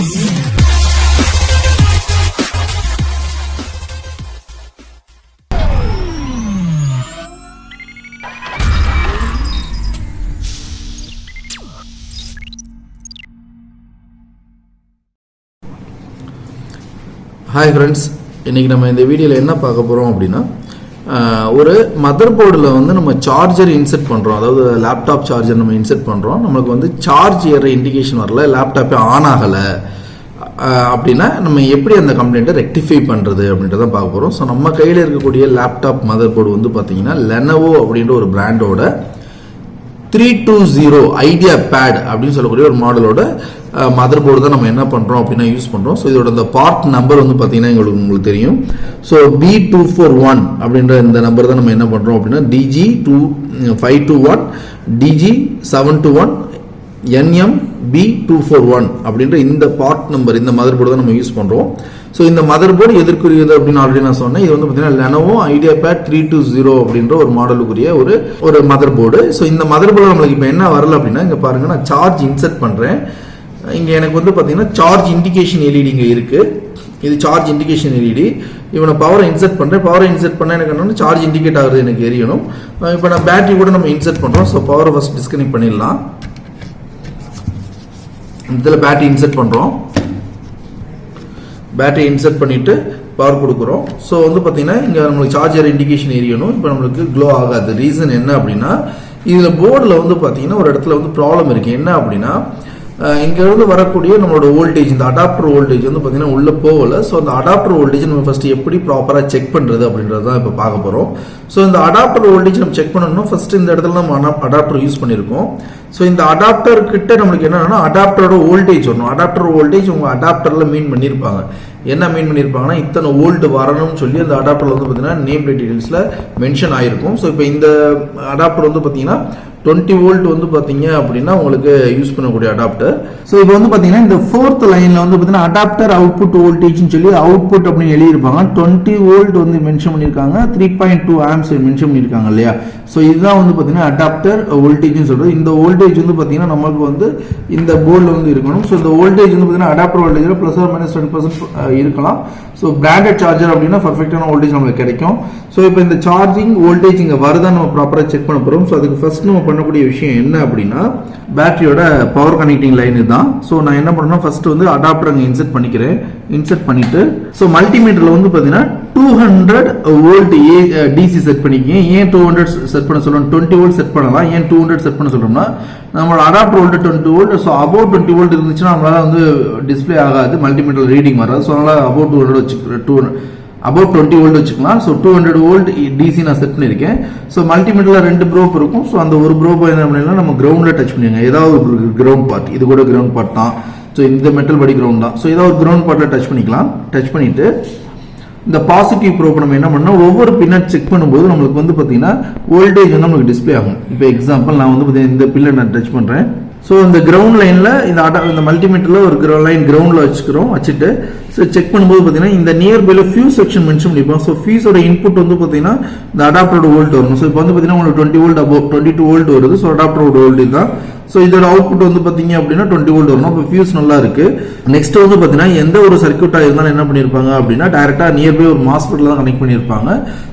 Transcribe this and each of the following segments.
Hi friends, இன்றைக்கி நம்ம இந்த வீடியோவில் என்ன பார்க்க போகிறோம் அப்படின்னா, ஒரு மதர் போர்டில் வந்து நம்ம சார்ஜர் இன்செர்ட் பண்ணுறோம். அதாவது லேப்டாப் சார்ஜர் நம்ம இன்செர்ட் பண்ணுறோம். நம்மளுக்கு வந்து சார்ஜ் ஏற இண்டிகேஷன் வரல, லேப்டாப்பே ஆன் ஆகலை அப்படின்னா நம்ம எப்படி அந்த கம்ப்ளைண்ட்டை ரெக்டிஃபை பண்ணுறது அப்படின்றத பார்க்க போகிறோம். ஸோ நம்ம கையில் இருக்கக்கூடிய லேப்டாப் மதர் போர்டு வந்து பார்த்திங்கன்னா Lenovo அப்படின்ற ஒரு பிராண்டோட 320 ஐடியா பேட் அப்படின்னு சொல்லக்கூடிய ஒரு மாடலோட மதர் போர்டு தான் நம்ம என்ன பண்ணுறோம் அப்படின்னா யூஸ் பண்ணுறோம். ஸோ இதோட இந்த பார்ட் நம்பர் வந்து பார்த்தீங்கன்னா உங்களுக்கு தெரியும். ஸோ B241 அப்படின்ற இந்த நம்பர் தான் நம்ம என்ன பண்ணுறோம் அப்படின்னா DG521 DG721 NMB241 அப்படின்ற இந்த பார்ட் நம்பர், இந்த மதர் போர்டு தான் நம்ம யூஸ் பண்ணுறோம். ஸோ இந்த மதர் போர்டு எதற்குரியது அப்படின்னு ஆல்ரெடி நான் சொன்னேன். இது வந்து பார்த்தீங்கன்னா Lenovo ஐடியா பேட் 320 அப்படின்ற ஒரு மாடலுக்குரிய ஒரு மதர் போர்டு. ஸோ இந்த மதர் போர்டு நம்மளுக்கு இப்போ என்ன வரல அப்படின்னா, இங்கே பாருங்கள், நான் சார்ஜ் இன்செர்ட் பண்ணுறேன். இங்கே எனக்கு வந்து பார்த்தீங்கன்னா சார்ஜ் இண்டிகேஷன் எல்இடி இங்கே இருக்குது. இது சார்ஜ் இண்டிகேஷன் எல்இடி. இப்போ நான் பவரை இன்செர்ட் பண்ணுறேன். பவரை இன்செர்ட் பண்ணால் எனக்கு என்னென்னா சார்ஜ் இண்டிகேட் ஆகுது, எனக்கு எரியணும். இப்போ நான் பேட்டரி கூட நம்ம இன்செர்ட் பண்ணுறோம். ஸோ பவரை ஃபஸ்ட் டிஸ்கனெக்ட் பண்ணிடலாம். இதில் பேட்டரி இன்செர்ட் பண்ணுறோம். பேட்டரி இன்செர்ட் பண்ணிவிட்டு பவர் கொடுக்குறோம். ஸோ வந்து பார்த்தீங்கன்னா இங்கே நம்மளுக்கு சார்ஜர் இண்டிகேஷன் எரியணும். இப்போ நம்மளுக்கு க்ளோ ஆகாது. ரீசன் என்ன அப்படின்னா, இதில் போர்டில் வந்து பார்த்தீங்கன்னா ஒரு இடத்துல வந்து ப்ராப்ளம் இருக்குது. என்ன அப்படின்னா, இங்கேருந்து வரக்கூடிய நம்மளோட வோல்டேஜ், இந்த அடாப்டர் வோல்டேஜ் வந்து பார்த்தீங்கன்னா உள்ளே போகலை. ஸோ அந்த அடாப்டர் வோல்டேஜ் நம்ம ஃபஸ்ட்டு எப்படி ப்ராப்பராக செக் பண்ணுறது அப்படின்றது தான் இப்போ பார்க்க போகிறோம். ஸோ இந்த அடாப்டர் வோல்டேஜ் நம்ம செக் பண்ணணும்னா ஃபஸ்ட்டு இந்த இடத்துல நம்ம அடாப்டர் யூஸ் பண்ணியிருக்கோம். ஸோ இந்த அடாப்டர் கிட்ட நம்மளுக்கு என்னன்னா அடாப்டரோட வோல்டேஜ் வரணும். அடாப்டர் வோல்டேஜ் உங்கள் அடாப்டரில் மீன் பண்ணியிருப்பாங்க. என்ன மீன் பண்ணியிருப்பாங்கன்னா, இத்தனை வோல்ட் வரணும்னு சொல்லி அந்த அடாப்டரில் வந்து பார்த்தீங்கன்னா நேம் பிளேட் டீடைல்ஸில் மென்ஷன் ஆகிருக்கும். ஸோ இப்போ இந்த அடாப்டர் வந்து பார்த்தீங்கன்னா 20 வோல்ட் வந்து பார்த்தீங்க அப்படின்னா உங்களுக்கு யூஸ் பண்ணக்கூடிய அடாப்டர். ஸோ இப்போ வந்து பார்த்தீங்கன்னா இந்த 4th லைனில் வந்து பார்த்தீங்கன்னா அடாப்டர் அவுட்புட் வோல்டேஜ்னு சொல்லி அவுட்புட் அப்படின்னு எழுதியிருப்பாங்க. 20 வோல்ட் வந்து மென்ஷன் பண்ணியிருக்காங்க, 3.2 ஆம்ஸ் மென்ஷன் பண்ணியிருக்காங்க இல்லையா. ஸோ இதுதான் வந்து பார்த்தீங்கன்னா அடாப்டர் வோல்டேஜ்னு சொல்கிறது. இந்த வோல்டேஜ் வந்து பார்த்தீங்கன்னா நமக்கு வந்து இந்த போர்டில் வந்து இருக்கணும். ஸோ இந்த வோல்டேஜ் வந்து பார்த்தீங்கன்னா அடாப்டர் வோல்டேஜில் +-10% இருக்கலாம். ஸோ பிராண்டட் சார்ஜர் அப்படின்னா பர்ஃபெக்டான வோல்டேஜ் நம்மளுக்கு கிடைக்கும். ஸோ இப்போ இந்த சார்ஜிங் வோல்டேஜ் இங்கே வருதான் நம்ம ப்ராப்பராக செக் பண்ண போகிறோம். ஸோ அதுக்கு ஃபர்ஸ்ட் நம்ம பண்ணக்கூடிய விஷயம் என்ன அப்படின்னா, பேட்டரியோட பவர் கனெக்டிங் லைன் தான். ஸோ நான் என்ன பண்ணேன்னா ஃபர்ஸ்ட் வந்து அடாப்டர் அங்கே இன்செர்ட் பண்ணிக்கிறேன். இன்செர்ட் பண்ணிட்டு ஸோ மல்டிமீட்டரில் வந்து பார்த்தீங்கன்னா 200 வோல்ட் டிசி செட் பண்ணிக்கங்க. ஏன் 200 செட் பண்ண சொல்லணும்? 20 வோல்ட் செட் பண்ணலாம். ஏன் 200 செட் பண்ண சொல்லணும்னா, நம்மளோட adapter volt 20 volt. So about 20 volt இருந்துச்சுன்னா நம்மளால வந்து டிஸ்பிளே ஆகாது, மல்டிமீட்டர் ரீடிங் வராது. ஸோ அதனால அபவுட் 200 வச்சுக்கிறேன், அபவுட் 20 வோல்ட் வச்சுக்கலாம். ஸோ 200 வோல்ட் டிசி நான் செட் பண்ணியிருக்கேன். ஸோ மல்டிமீட்டரில் 2 ப்ரோப் இருக்கும். ஸோ அந்த ஒரு ப்ரோப் என்ன பண்ணலாம், நம்ம கிரவுண்டில் டச் பண்ணிடுங்க. ஏதாவது ஒரு கிரவுண்ட் பார்ட், இது கூட கிரவுண்ட் பார்ட் தான். ஸோ இந்த மெட்டல் படி கிரவுண்ட் தான். ஸோ ஏதாவது ஒரு கிரவுண்ட் பார்ட்டில் டச் பண்ணிக்கலாம். டச் பண்ணிட்டு இந்த பாசிட்டிவ் ப்ரோப் நம்ம என்ன பண்ணோம், ஒவ்வொரு பின்னட் செக் பண்ணும்போது நம்மளுக்கு வந்து பார்த்தீங்கன்னா வோல்டேஜ் வந்து நம்மளுக்கு டிஸ்பிளே ஆகும். இப்போ எக்ஸாம்பிள் நான் வந்து பார்த்தீங்கன்னா இந்த பின்னை நான் டச் பண்ணுறேன். ஸோ இந்த கிரவுண்ட் லைனில் இந்த மல்டிமீட்டரில் ஒரு லைன் கிரவுண்டில் வச்சுட்டு ஸோ செக் பண்ணும்போது பார்த்தீங்கன்னா இந்த நியர்பைல ஃபியூஸ் செக்ஷன் மென்ஷன் பண்ணிப்போம். ஸோ ஃபியூஸோட இன்புட் வந்து பார்த்தீங்கன்னா இந்த அடாப்டரோட வோல்ட் வரணும். ஸோ இப்போ வந்து பார்த்தீங்கன்னா உங்களுக்கு 20 வோல்ட் அபோவ் 22 வோல்ட் வருது. ஸோ அடாப்டரோட வோல்டேஜ் தான். ஸோ இதோட அவுட்புட் வந்து பார்த்தீங்க அப்படின்னா 20 வோல்ட் வரணும். இப்போ ஃபியூஸ் நல்லா இருக்கு. நெக்ஸ்ட் வந்து பார்த்தீங்கன்னா எந்த ஒரு சர்க்யூட்டாக இருந்தாலும் என்ன பண்ணியிருப்பாங்க அப்படின்னா டேரெக்டாக நியர்பை ஒரு மாஸ்ஃபெட்டில் தான் கனெக்ட் பண்ணியிருப்பாங்க.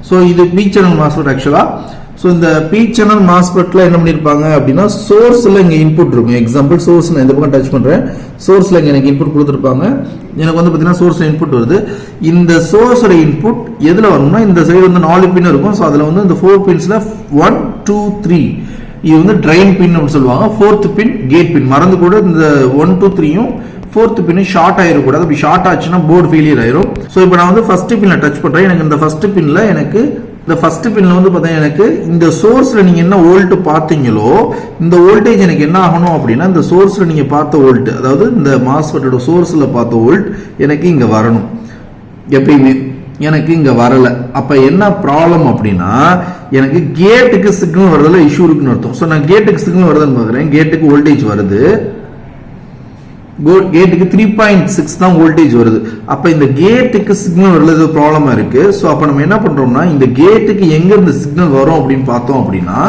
ஸோ இது பி சேனல் மாஸ்ஃபெட் ஆக்சுவலாக. ஸோ இந்த பி சேனல் மாஸ்ஃபெட்டில் என்ன பண்ணியிருப்பாங்க அப்படின்னா, சோர்ஸில் இங்கே இன்புட் இருக்கும். எக்ஸாம்பிள் சோர்ஸ் நான் இந்த பக்கம் டச் பண்ணுறேன். சோர்ஸில் இங்கே எனக்கு இன்புட் கொடுத்துருப்பாங்க. எனக்கு வந்து பார்த்தீங்கன்னா சோர்ஸில் இன்புட் வருது. இந்த சோர்ஸோட இன்புட் எதில் வரணும்னா, இந்த சைடு வந்து 4 பின் இருக்கும். ஸோ அதில் வந்து இந்த 4 பின்ஸில் 1 2 3 இது வந்து ட்ரைன் பின் அப்படின்னு சொல்லுவாங்க. 4th பின் கேட் பின். மறந்து கூட இந்த 1 2 3யும் 4th பின் ஷார்ட் ஆயிடக்கூடாது. அப்படி ஷார்ட் ஆச்சுன்னா போர்டு ஃபெயிலியர் ஆயிரும். ஸோ இப்போ நான் வந்து ஃபர்ஸ்ட் பின்ல டச் பண்ணுறேன். எனக்கு இந்த ஃபர்ஸ்ட் பின்ல எனக்கு இந்த ஃபர்ஸ்ட் பின்ல வந்து பார்த்தீங்கன்னா எனக்கு இந்த சோர்ஸ்ல நீங்க என்ன வோல்ட் பார்த்தீங்களோ இந்த வோல்டேஜ் எனக்கு என்ன ஆகணும் அப்படின்னா, இந்த சோர்ஸ்ல நீங்க பார்த்த வோல்ட், அதாவது இந்த மாஸ்ஃபெட்டோட சோர்ஸ்ல பார்த்த வோல்ட் எனக்கு இங்க வரணும். எப்பயுமே எனக்கு இங்க வரல. அப்ப என்ன ப்ராப்ளம் அப்படின்னா, எனக்கு கேட்டுக்கு சிக்னல் வரதுல இஷ்யூ இருக்குன்னு அர்த்தம். ஸோ நான் கேட்டுக்கு சிக்னல் வருதுன்னு பார்க்குறேன். கேட்டுக்கு வோல்டேஜ் வருது. கேட்டுக்கு 3.6 தான் வோல்டேஜ் வருது. அப்ப இந்த கேட்டுக்கு சிக்னல் வரது ப்ராப்ளமா இருக்கு. ஸோ அப்ப நம்ம என்ன பண்றோம்னா, இந்த கேட்டுக்கு எங்க இருந்து சிக்னல் வரும் அப்படின்னு பார்த்தோம் அப்படின்னா,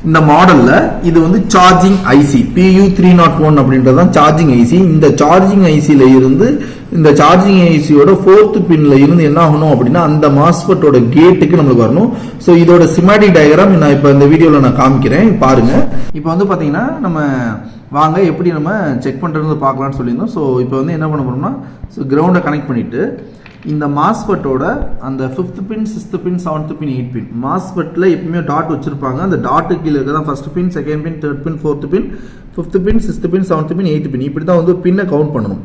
இந்த மாடல்ல இது வந்து சார்ஜிங் ஐசி PU301 அப்படின்றது தான் சார்ஜிங் ஐசி. இந்த சார்ஜிங் ஐசில இருந்து இந்த சார்ஜிங் ஐசியோட 4th பின்ல இருந்து என்ன ஆகணும் அப்படின்னா அந்த மாஸ்பெட்டோட கேட்டுக்கு நம்மளுக்கு வரணும். ஸோ இதோட சிமாட்டிக் டயக்ராம் நான் இப்போ இந்த வீடியோவில் நான் காமிக்கிறேன் பாருங்க. இப்போ வந்து பார்த்தீங்கன்னா நம்ம வாங்க எப்படி நம்ம செக் பண்ணுறது பார்க்கலாம்னு சொல்லியிருந்தோம். ஸோ இப்போ வந்து என்ன பண்ண போறோம்னா கிரவுண்டை கனெக்ட் பண்ணிட்டு இந்த மாஸ்பெட்டோட அந்த 5th பின் 6th பின் 7th பின் 8th பின் மாஸ்பெட்டில் எப்பவுமே டாட் வச்சிருப்பாங்க. அந்த டாட்டு கீழே இருக்கதான் 1st பின் 2nd பின் 3rd பின் 4th பின் 5th பின் 6th பின் 7th பின் 8th பின் இப்படி தான் வந்து பின்னை கவுண்ட் பண்ணணும்.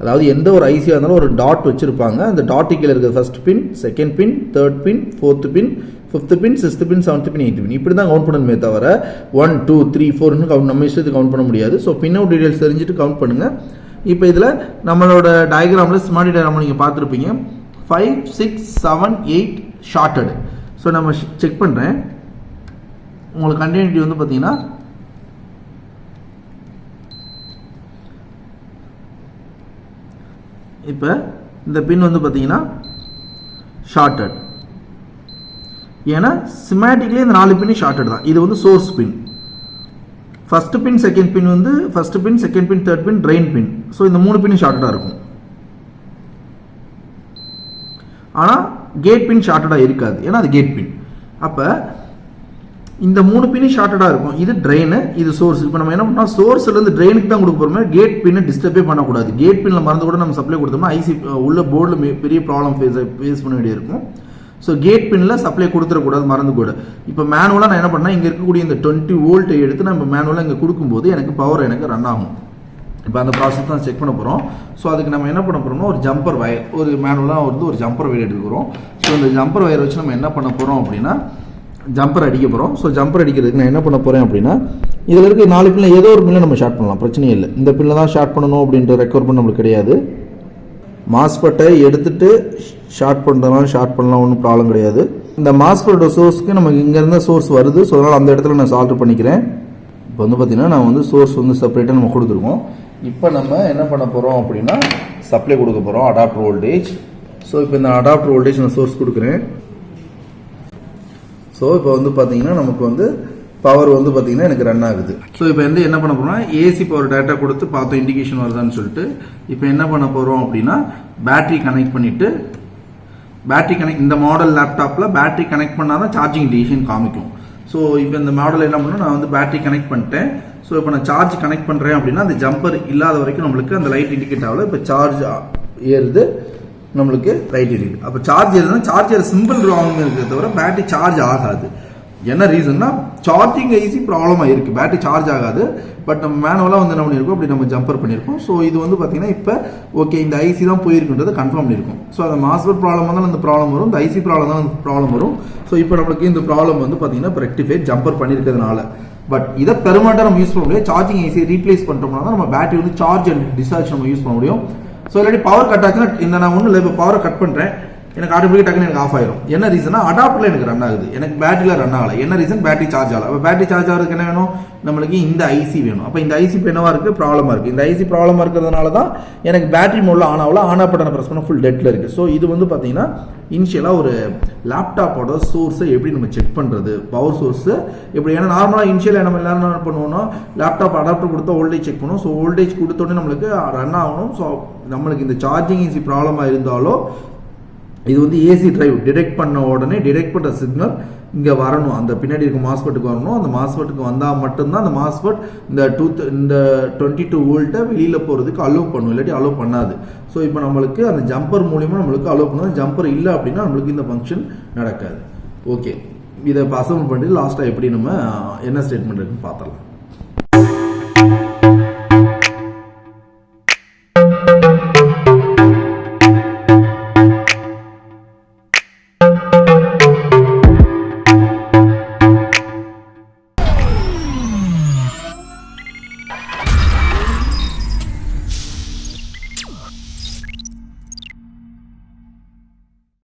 அதாவது எந்த ஒரு ஐசியாக இருந்தாலும் ஒரு டாட் வச்சிருப்பாங்க. அந்த டாட்டு கீழே இருக்கிற 1st பின் 2nd பின் 3rd பின் 4th பின் 5th பின் 6th பின் 7th பின் 8th பின் இப்படி தான் கவுண்ட் பண்ணணுமே தவிர 1 2 3 4 கவுண்ட் நம்ம இஷ்டத்துக்கு கவுண்ட் பண்ண முடியாது. ஸோ பின் அவுட் டீடைல்ஸ் தெரிஞ்சுட்டு கவுண்ட் பண்ணுங்க. இப்போ இதில் நம்மளோட டயக்ராமில் ஸ்மார்ட் டயக்ராம் நீங்கள் பார்த்துருப்பீங்க 5 6 7 8 ஷார்ட்டட். ஸோ நம்ம செக் பண்ணுறேன். உங்களுக்கு கண்டினியூட்டி வந்து பார்த்தீங்கன்னா இப்போ இந்த பின் வந்து பார்த்தீங்கன்னா ஷார்ட்டட். ஏன்னா சிமேட்டிக்லேயே இந்த 4 பின் ஷார்ட்டட் தான். இது வந்து சோர்ஸ் பின். 1st பின் 2nd பின் வந்து 1st பின் 2nd பின் 3rd பின் ட்ரெயின் பின். ஸோ இந்த 3 பின் ஷார்ட்டடாக இருக்கும். ஆனால் கேட் பின் ஷார்ட்டடாக இருக்காது. ஏன்னா அது கேட் பின். அப்போ இந்த 3 பின் ஷார்ட்டடாக இருக்கும். இது ட்ரெயின், இது சோர்ஸ். இப்போ நம்ம என்ன பண்ணோம் சோர்ஸ்லேருந்து ட்ரெயினுக்கு தான் கொடுக்க போகிறோம். கேட் பின்னை டிஸ்டர்பே பண்ணக்கூடாது. கேட் பின்னில் மறந்து கூட நம்ம சப்ளை கொடுத்தோம்னா ஐசி உள்ள போர்டில் பெரிய ப்ராப்ளம் ஃபேஸ் பண்ண வேண்டிய இருக்கும். ஸோ கேட் பின்னில் சப்ளை கொடுத்துடக்கூடாது மறந்து கூட. இப்போ மேனுவலாக நான் என்ன பண்ணேன் இங்கே இருக்கக்கூடிய இந்த 20 வோல்ட்டை எடுத்து நம்ம மேனுவலாக இங்கே கொடுக்கும்போது எனக்கு பவர் எனக்கு ரன் ஆகும். இப்போ அந்த ப்ராசஸ் தான் செக் பண்ண போகிறோம். ஸோ அதுக்கு நம்ம என்ன பண்ண போகிறோம்னா ஒரு ஜம்பர் வயர் ஒரு மேனுவலாக வந்து ஒரு ஜம்பர் வயர் எடுத்துக்கிறோம். ஸோ இந்த ஜம்பர் வயர் வச்சு நம்ம என்ன பண்ண போகிறோம் அப்படின்னா ஜம்பர் அடிக்க போகிறோம். ஸோ ஜம்பர் அடிக்கிறதுக்கு நான் என்ன பண்ண போகிறேன் அப்படின்னா இதில் இருக்க 4 பின்னில் ஏதோ ஒரு பின்னில் நம்ம ஷார்ட் பண்ணலாம், பிரச்சனையே இல்லை. இந்த பின்னில் தான் ஷார்ட் பண்ணணும் அப்படின்ற ரெக்வயர்மெண்ட் நம்மளுக்கு கிடையாது. மாஸ்பெட்டை எடுத்துட்டு ஷார்ட் பண்ணுறதுனால ஷார்ட் பண்ணலாம், ஒன்றும் ப்ராப்ளம் கிடையாது. இந்த மாஸ்பெட்டோட சோர்ஸ்க்கு நமக்கு இங்கேருந்து சோர்ஸ் வருது. ஸோ அதனால் அந்த இடத்துல நான் சால்வ் பண்ணிக்கிறேன். இப்போ வந்து பார்த்தீங்கன்னா நான் வந்து சோர்ஸ் வந்து செப்பரேட்டாக நம்ம கொடுத்துருக்கோம். இப்போ நம்ம என்ன பண்ண போகிறோம் அப்படின்னா சப்ளை கொடுக்க போகிறோம் அடாப்டர் வோல்டேஜ். ஸோ இப்போ இந்த அடாப்டர் வோல்டேஜ் நான் சோர்ஸ் கொடுக்குறேன். ஸோ இப்போ வந்து பார்த்தீங்கன்னா நமக்கு வந்து பவர் வந்து பார்த்தீங்கன்னா எனக்கு ரன் ஆகுது. ஸோ இப்போ வந்து என்ன பண்ண போகிறோம்னா ஏசி பவர் டேட்டா கொடுத்து பார்த்தோம் இண்டிகேஷன் வருதான்னு சொல்லிட்டு இப்போ என்ன பண்ண போகிறோம் அப்படின்னா பேட்டரி கனெக்ட் பண்ணிவிட்டு பேட்டரி கனெக்ட் இந்த மாடல் லேப்டாப்பில் பேட்டரி கனெக்ட் பண்ணால் தான் சார்ஜிங் இண்டிகேஷன் காமிக்கும். ஸோ இப்போ இந்த மாடல் என்ன பண்ணணும் நான் வந்து பேட்டரி கனெக்ட் பண்ணிட்டேன். ஸோ இப்போ நான் சார்ஜ் கனெக்ட் பண்ணுறேன் அப்படின்னா அந்த ஜம்பர் இல்லாத வரைக்கும் நம்மளுக்கு அந்த லைட் இண்டிகேட் ஆகல. இப்போ சார்ஜ் ஏறுது நம்மளுக்கு லைட் எரியுது. அப்போ சார்ஜ் ஏறுதுன்னா சார்ஜர் சிம்பிள் ராங் இருக்கிறத தவிர பேட்டரி சார்ஜ் ஆகாது. என்ன ரீசன்னா சார்ஜிங் ஐசி ப்ராப்ளமாக இருக்குது, பேட்டரி சார்ஜ் ஆகாது. பட் நம்ம மேனுவலாக வந்து என்ன பண்ணியிருக்கோம் அப்படி நம்ம ஜம்பர் பண்ணியிருக்கோம். ஸோ இது வந்து பார்த்தீங்கன்னா இப்போ ஓகே இந்த ஐசி தான் போயிருக்குன்றதை கன்ஃபார்ம் பண்ணியிருக்கோம். ஸோ அந்த மாஸ்பெட் ப்ராப்ளம் தான் அந்த ப்ராப்ளம் வரும், இந்த ஐசி ப்ராப்ளம் தான் அந்த ப்ராப்ளம் வரும். ஸோ இப்போ நம்மளுக்கு இந்த ப்ராப்ளம் வந்து பார்த்தீங்கன்னா இப்போ ரெக்டிஃபைட் ஜம்பர் பண்ணியிருக்கிறதுனால. பட் இதை பெருமாட்டாக நம்ம யூஸ் பண்ண முடியாது. சார்ஜிங் ஐசியை ரீப்ளேஸ் பண்ணிட்டோம்னா தான் நம்ம பேட்டரி வந்து சார்ஜ் அண்ட் டிஸ்சார்ஜ் நம்ம யூஸ் பண்ண முடியும். ஸோ இல்லாட்டி பவர் கட் ஆச்சுன்னா இந்த நான் ஒன்றும் இல்லை இப்போ பவரை கட் பண்ணுறேன் எனக்கு ஆட்டோமேட்டிக் டக்குன்னு எனக்கு ஆஃப் ஆயிரும். என்ன ரீசன்னா அடாப்டர்ல எனக்கு ரன் ஆகுது, எனக்கு பேட்டரியில் ரன் ஆகலை. என்ன ரீசன் பேட்டரி சார்ஜ் ஆகலை. அப்போ பேட்டரி சார்ஜ் ஆகிறதுக்கு என்ன வேணும் நம்மளுக்கு இந்த ஐசி வேணும். அப்போ இந்த ஐசி இப்போ என்னவா இருக்குது ப்ராப்ளமாக இருக்குது. இந்த ஐசி ப்ராப்ளமாக இருக்கிறதுனால தான் எனக்கு பேட்டரி மோடில் ஆன் ஆகல, ஆன் பட்டனை ப்ரெஸ் பண்ண ஃபுல் டெட்டில் இருக்குது. ஸோ இது வந்து பார்த்தீங்கன்னா இனிஷியலாக ஒரு லேப்டாப்போட சோர்ஸை எப்படி நம்ம செக் பண்ணுறது பவர் சோர்ஸு எப்படி. ஏன்னா நார்மலாக இனிஷியலாக நம்ம எல்லாரும் என்ன பண்ணுவோம்னா லேப்டாப் அடாப்டர் கொடுத்தா வோல்டேஜ் செக் பண்ணுவோம். ஸோ வோல்டேஜ் கொடுத்தோடனே நம்மளுக்கு ரன் ஆகணும். ஸோ நம்மளுக்கு இந்த சார்ஜிங் ஐசி ப்ராப்ளமாக இருந்தாலோ இது வந்து ஏசி டிரைவ் டிடெக்ட் பண்ண உடனே டிடெக்ட் பண்ணுற சிக்னல் இங்கே வரணும், அந்த பின்னாடி இருக்க மாஸ்பெட்டுக்கு வரணும். அந்த மாஸ்பெட்டுக்கு வந்தால் மட்டும்தான் அந்த மாஸ்பெட் இந்த 22 வோல்ட்டை வெளியில் போகிறதுக்கு அலோவ் பண்ணும், இல்லாட்டி அலோவ் பண்ணாது. ஸோ இப்போ நம்மளுக்கு அந்த ஜம்பர் மூலிமா நம்மளுக்கு அலோவ் பண்ணாது. ஜம்பர் இல்லை அப்படின்னா நம்மளுக்கு இந்த ஃபங்க்ஷன் நடக்காது. ஓகே, இதை அசம்பிள் பண்ணிட்டு லாஸ்ட்டாக எப்படி நம்ம என்ன ஸ்டேட்மெண்ட் இருக்குன்னு பார்த்தலாம்.